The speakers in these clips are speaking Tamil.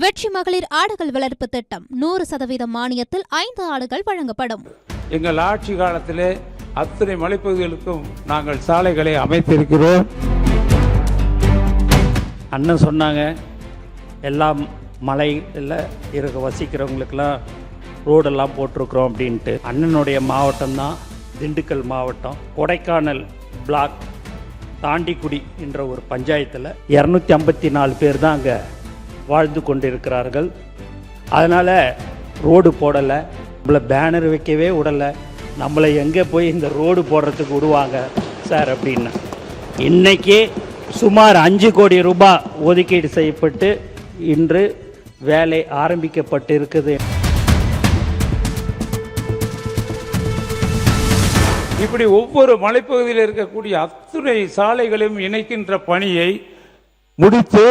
வெற்றி மகளிர் ஆடுகள் வளர்ப்பு திட்டம் 100% மானியத்தில் 5 ஆடுகள் வழங்கப்படும். எங்கள் ஆட்சி காலத்திலே அத்தனை மலைப்பகுதிகளுக்கும் நாங்கள் சாலைகளை அமைத்திருக்கிறோம். அண்ணன் சொன்னாங்க, எல்லாம் மலையில் இருக்க வசிக்கிறவங்களுக்கெல்லாம் ரோடெல்லாம் போட்டிருக்கிறோம் அப்படின்ட்டு. அண்ணனுடைய மாவட்டம் தான் திண்டுக்கல் மாவட்டம். கொடைக்கானல் பிளாக் தாண்டிக்குடி என்ற ஒரு பஞ்சாயத்தில் 254 பேர் தான் அங்கே வாழ்ந்து கொண்டிருக்கிறார்கள். அதனால் ரோடு போடலை, நம்மளை பேனர் வைக்கவே விடலை. நம்மளை எங்கே போய் இந்த ரோடு போடுறதுக்கு விடுவாங்க சார் அப்படின்னு. இன்றைக்கி சுமார் 5 கோடி ரூபாய் ஒதுக்கீடு செய்யப்பட்டு இன்று வேலை ஆரம்பிக்கப்பட்டிருக்குது. இப்படி ஒவ்வொரு மலைப்பகுதியில் இருக்கக்கூடிய அத்துணை சாலைகளையும் இணைக்கின்ற பணியை முடித்து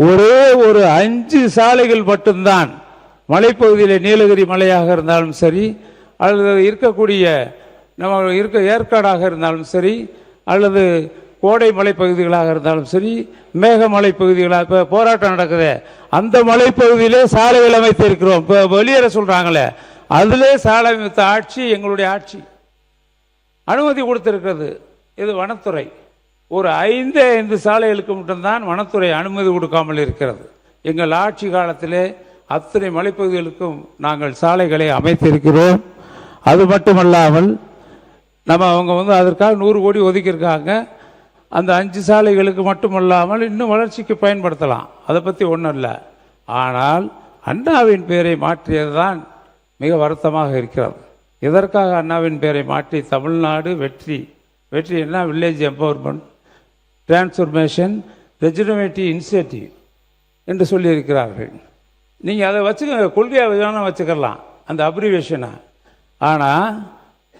ஒரே ஒரு 5 சாலைகள் மட்டும்தான் மலைப்பகுதியில் நீலகிரி மலையாக இருந்தாலும் சரி, அல்லது இருக்கக்கூடிய நம்ம ஏற்காடாக இருந்தாலும் சரி, அல்லது கோடை மலைப்பகுதிகளாக இருந்தாலும் சரி, மேகமலை பகுதிகளாக இப்போ போராட்டம் நடக்குது, அந்த மலைப்பகுதியிலே சாலைகள் அமைத்திருக்கிறோம். இப்போ வெளியேற சொல்கிறாங்களே, அதிலே சாலை அமைத்த ஆட்சி எங்களுடைய ஆட்சி. அனுமதி கொடுத்திருக்கிறது இது வனத்துறை. ஒரு 5 சாலைகளுக்கு மட்டும்தான் வனத்துறை அனுமதி கொடுக்காமல் இருக்கிறது. எங்கள் ஆட்சி காலத்திலே அத்தனை மலைப்பகுதிகளுக்கும் நாங்கள் சாலைகளை அமைத்திருக்கிறோம். அது மட்டுமல்லாமல் அவங்க அதற்காக 100 கோடி ஒதுக்கியிருக்காங்க. அந்த 5 சாலைகளுக்கு மட்டுமல்லாமல் இன்னும் வளர்ச்சிக்கு பயன்படுத்தலாம், அதை பற்றி ஒன்றும் இல்லை. ஆனால் அண்ணாவின் பெயரை மாற்றியது தான் மிக வருத்தமாக இருக்கிறது. இதற்காக அண்ணாவின் பெயரை மாற்றி தமிழ்நாடு வெற்றி என்ன வில்லேஜ் எம்பவர்மெண்ட் டிரான்ஸ்ஃபர்மேஷன் ரெஜினவேட்டிவ் இனிஷியேட்டிவ் என்று சொல்லியிருக்கிறார்கள். நீங்கள் அதை வச்சுக்க கொள்கையாக வேணால் வச்சுக்கலாம் அந்த அப்ரிவேஷனை. ஆனால்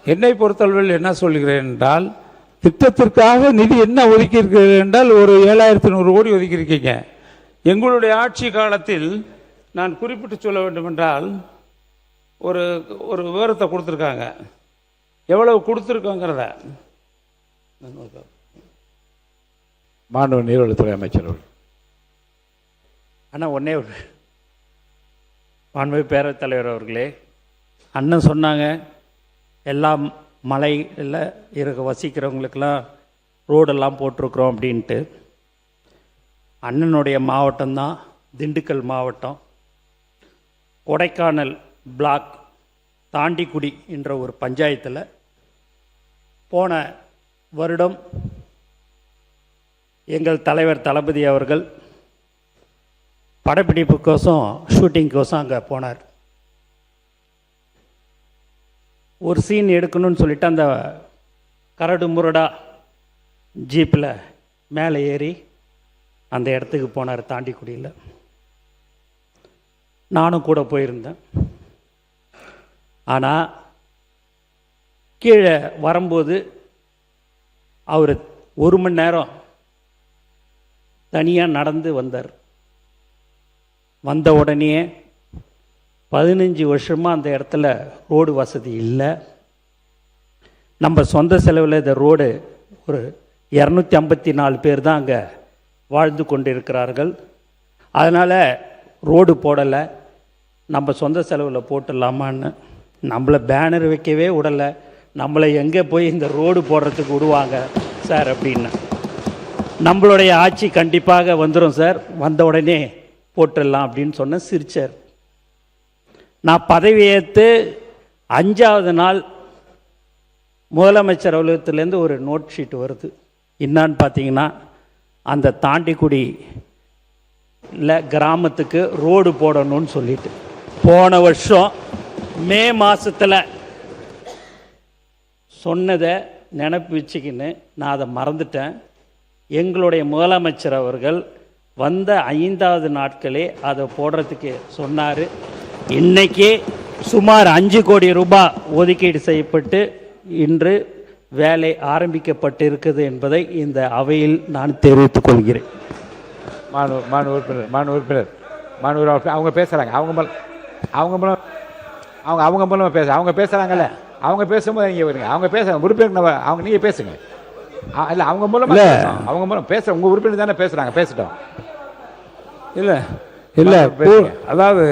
என்னை பொறுத்தளவில் என்ன சொல்கிறேன் என்றால், திட்டத்திற்காக நிதி என்ன ஒதுக்கியிருக்கிறீர்கள் என்றால் ஒரு 7100 கோடி ஒதுக்கியிருக்கீங்க. எங்களுடைய ஆட்சி காலத்தில் நான் குறிப்பிட்டு சொல்ல வேண்டும் என்றால் ஒரு விவரத்தை கொடுத்துருக்காங்க, எவ்வளவு கொடுத்துருக்கோங்கிறத. மாண்பு நீர்வளத்துறை அமைச்சர் அவர்கள். ஆனால் ஒன்றே ஒரு மாண்பு பேரவைத் தலைவர் அவர்களே, அண்ணன் சொன்னாங்க, எல்லாம் மலையில் இருக்க வசிக்கிறவங்களுக்கெல்லாம் ரோடெல்லாம் போட்டிருக்கிறோம் அப்படின்ட்டு. அண்ணனுடைய மாவட்டம்தான் திண்டுக்கல் மாவட்டம். கொடைக்கானல் பிளாக் தாண்டிக்குடி என்ற ஒரு பஞ்சாயத்தில் போன வருடம் எங்கள் தலைவர் தளபதி அவர்கள் படப்பிடிப்புக்கோசம் ஷூட்டிங்கோசம் அங்கே போனார். ஒரு சீன் எடுக்கணும்னு சொல்லிட்டு அந்த கரடு முரடா ஜீப்பில் மேலே ஏறி அந்த இடத்துக்கு போனார் தாண்டிக்குடியில். நானும் கூட போயிருந்தேன். ஆனால் கீழே வரும்போது அவர் 1 மணி நேரம் தனியாக நடந்து வந்தார். வந்த உடனே 15 வருஷமாக அந்த இடத்துல ரோடு வசதி இல்லை. நம்ம சொந்த செலவில் இந்த ரோடு ஒரு 254 பேர் தான் அங்கே வாழ்ந்து கொண்டிருக்கிறார்கள். அதனால் ரோடு போடலை, நம்ம சொந்த செலவில் போட்டுடலாமான்னு. நம்மளை பேனர் வைக்கவே விடலை. நம்மளை எங்கே போய் இந்த ரோடு போடுறதுக்கு விடுவாங்க சார் அப்படின்னு. நம்மளுடைய ஆட்சி கண்டிப்பாக வந்துடும் சார், வந்த உடனே போட்டுடலாம் அப்படின்னு சொன்ன சிரிச்சார். நான் பதவியேற்று 5வது நாள் முதலமைச்சர் அலுவலகத்திலேருந்து ஒரு நோட் ஷீட் வருது. என்னான்னு பார்த்தீங்கன்னா, அந்த தாண்டிக்குடி இல்லை கிராமத்துக்கு ரோடு போடணும்னு சொல்லிட்டு போன வருஷம் மே மாதத்தில் சொன்னதை நினப்பு வச்சுக்கின்னு நான் அதை மறந்துட்டேன். எங்களுடைய முதலமைச்சர் அவர்கள் வந்த 5வது நாட்களே அதை போடுறதுக்கு சொன்னார். இன்றைக்கி சுமார் 5 கோடி ரூபாய் ஒதுக்கீடு செய்யப்பட்டு இன்று வேலை ஆரம்பிக்கப்பட்டிருக்குது என்பதை இந்த அவையில் நான் தெரிவித்துக் கொள்கிறேன். மாண்பு உறுப்பினர் அவங்க பேசுகிறாங்க. அவங்க மூலமாக அவங்க பேசுகிறாங்கல்ல, அவங்க பேசும்போது நீங்கள் வருங்க. அவங்க பேசுகிறாங்க உறுப்பினர், நீங்கள் பேசுங்க. இல்லை அவங்க மூலம் பேசுகிறேன். உங்கள் உறுப்பினர் தானே பேசுகிறாங்க, பேசட்டும். இல்லை இல்லை பேசுங்க. அதாவது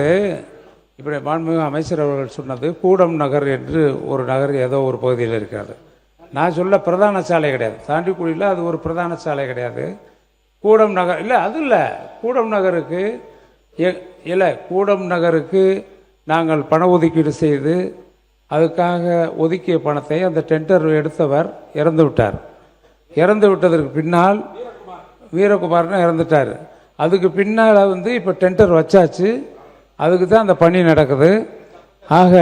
இப்படி மாண்புமிகு அமைச்சர் அவர்கள் சொன்னது கூடம் நகர் என்று ஒரு நகர் ஏதோ ஒரு பகுதியில் இருக்கிறது. நான் சொல்ல பிரதான சாலை கிடையாது, தாண்டிக்குடியில் அது ஒரு பிரதான சாலை கிடையாது. கூடம் நகர் இல்லை, அது இல்லை. கூடம் நகருக்கு இல்லை, கூடம் நகருக்கு நாங்கள் பண ஒதுக்கீடு செய்து அதுக்காக ஒதுக்கிய பணத்தை அந்த டெண்டர் எடுத்தவர் இறந்து விட்டார். இறந்து விட்டதற்கு பின்னால் வீரகுமார்னு இறந்துட்டார். அதுக்கு பின்னால் இப்போ டெண்டர் வச்சாச்சு, அதுக்கு தான் அந்த பணி நடக்குது. ஆக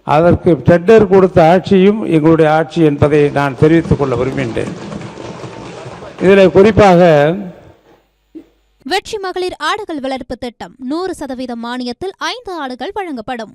அதற்கு டெண்டர் கொடுத்த ஆட்சியும் எங்களுடைய ஆட்சி என்பதை நான் தெரிவித்துக் கொள்ள விரும்புகின்றேன். இதில் குறிப்பாக வெற்றி மகளிர் ஆடுகள் வளர்ப்பு திட்டம் 100% மானியத்தில் 5 ஆடுகள் வழங்கப்படும்.